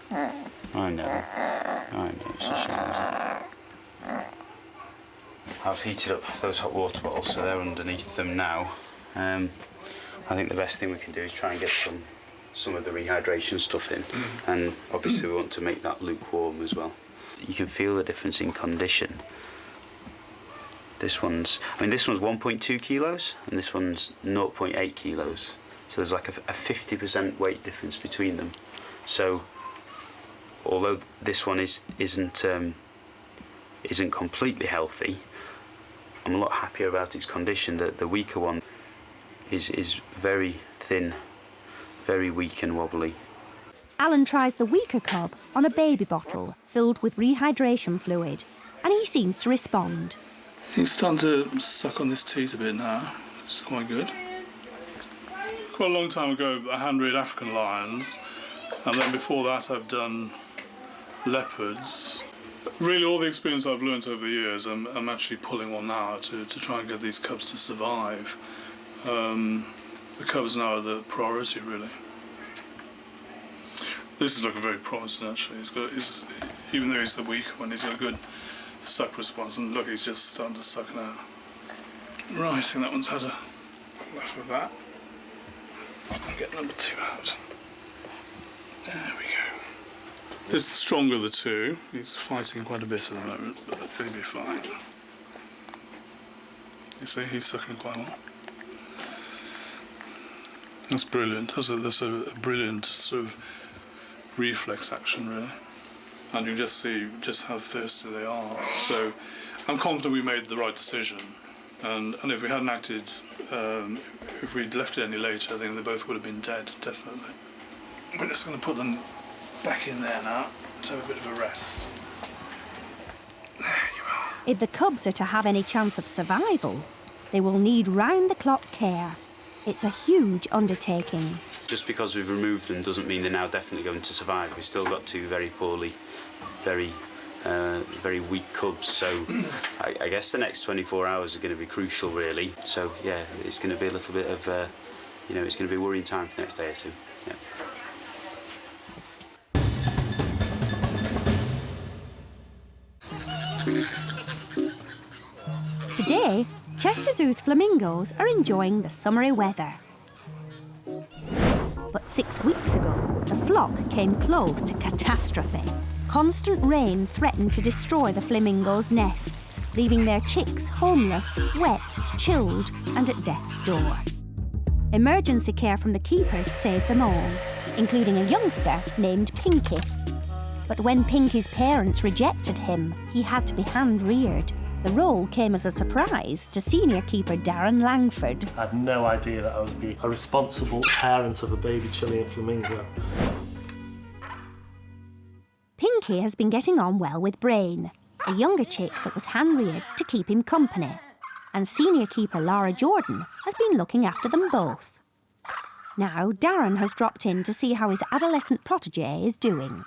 I know, it's a shame. I've heated up those hot water bottles, so they're underneath them now. I think the best thing we can do is try and get some of the rehydration stuff in, and obviously we want to make that lukewarm as well. You can feel the difference in condition. This one's 1.2 kilos, and this one's 0.8 kilos. So there's like a 50% weight difference between them. So although this one isn't completely healthy, I'm a lot happier about its condition. The weaker one is very thin, very weak and wobbly. Alan tries the weaker cub on a baby bottle filled with rehydration fluid, and he seems to respond. He's starting to suck on this teat a bit now, which is quite good. Quite a long time ago, I hand-reared African lions, and then before that I've done leopards. Really, all the experience I've learnt over the years, I'm actually pulling on now to try and get these cubs to survive. The cubs now are the priority, really. This is looking very promising, actually. Even though he's the weaker one, he's got a good suck response, and look, he's just starting to suck now. Right, I think that one's had enough of that. I'll get number 2 out. There we go. This is the stronger of the two. He's fighting quite a bit at the moment, but he'll be fine. You see, he's sucking quite well. That's brilliant. That's a brilliant sort of reflex action, really. And you just see just how thirsty they are. So I'm confident we made the right decision. And if we hadn't acted, if we'd left it any later, I think they both would have been dead, definitely. We're just going to put them back in there now to have a bit of a rest. There you are. If the cubs are to have any chance of survival, they will need round-the-clock care. It's a huge undertaking. Just because we've removed them doesn't mean they're now definitely going to survive. We've still got two very poorly, very weak cubs, so I guess the next 24 hours are going to be crucial, really. So, yeah, it's going to be a little bit of, it's going to be a worrying time for the next day or two. Yeah. Today, Chester Zoo's flamingos are enjoying the summery weather. But 6 weeks ago, the flock came close to catastrophe. Constant rain threatened to destroy the flamingos' nests, leaving their chicks homeless, wet, chilled, and at death's door. Emergency care from the keepers saved them all, including a youngster named Pinky. But when Pinky's parents rejected him, he had to be hand-reared. The role came as a surprise to senior keeper Darren Langford. I had no idea that I would be a responsible parent of a baby Chilean flamingo. Pinky has been getting on well with Brain, a younger chick that was hand-reared to keep him company. And senior keeper Lara Jordan has been looking after them both. Now, Darren has dropped in to see how his adolescent protégé is doing.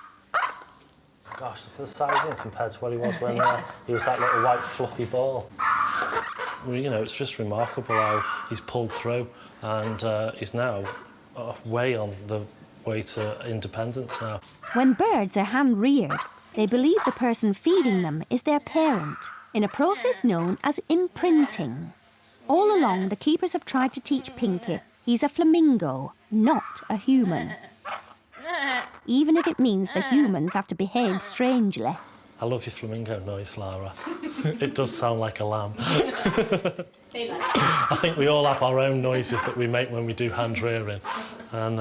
Gosh, look at the size of him compared to what he was when he was that little white fluffy ball. Well, you know, it's just remarkable how he's pulled through and he's now way on the way to independence now. When birds are hand-reared, they believe the person feeding them is their parent, in a process known as imprinting. All along, the keepers have tried to teach Pinky he's a flamingo, not a human. Even if it means the humans have to behave strangely. I love your flamingo noise, Lara. It does sound like a lamb. I think we all have our own noises that we make when we do hand rearing. And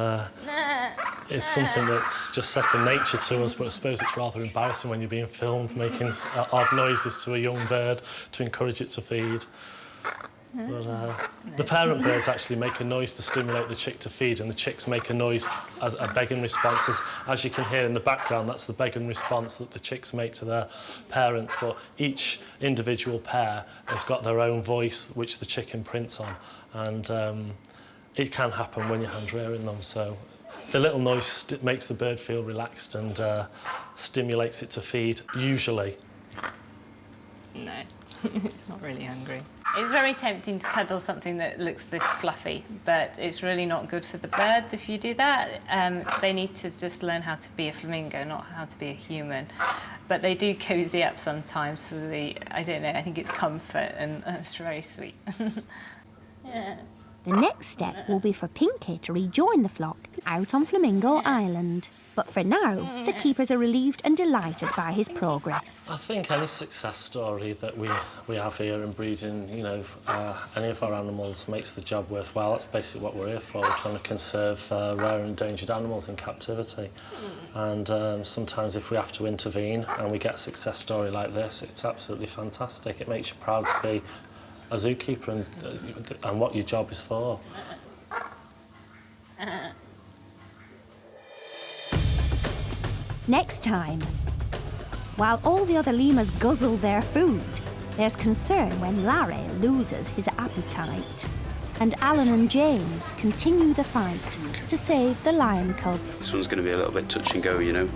it's something that's just second nature to us, but I suppose it's rather embarrassing when you're being filmed making odd noises to a young bird to encourage it to feed. But the parent birds actually make a noise to stimulate the chick to feed, and the chicks make a noise as a begging response. As you can hear in the background, that's the begging response that the chicks make to their parents. But each individual pair has got their own voice, which the chick imprints on, and it can happen when you're hand rearing them. So the little noise makes the bird feel relaxed and stimulates it to feed, usually. No, it's not really hungry. It's very tempting to cuddle something that looks this fluffy, but it's really not good for the birds if you do that. They need to just learn how to be a flamingo, not how to be a human. But they do cozy up sometimes for the, I don't know, I think it's comfort, and it's very sweet. Yeah. The next step will be for Pinky to rejoin the flock out on Flamingo Island. But for now, the keepers are relieved and delighted by his progress. I think any success story that we have here in breeding, you know, any of our animals makes the job worthwhile. That's basically what we're here for. We're trying to conserve rare and endangered animals in captivity. And sometimes if we have to intervene and we get a success story like this, it's absolutely fantastic. It makes you proud to be a zookeeper and what your job is for. Next time, while all the other lemurs guzzle their food, there's concern when Larry loses his appetite. And Alan and James continue the fight to save the lion cubs. This one's going to be a little bit touch and go, you know.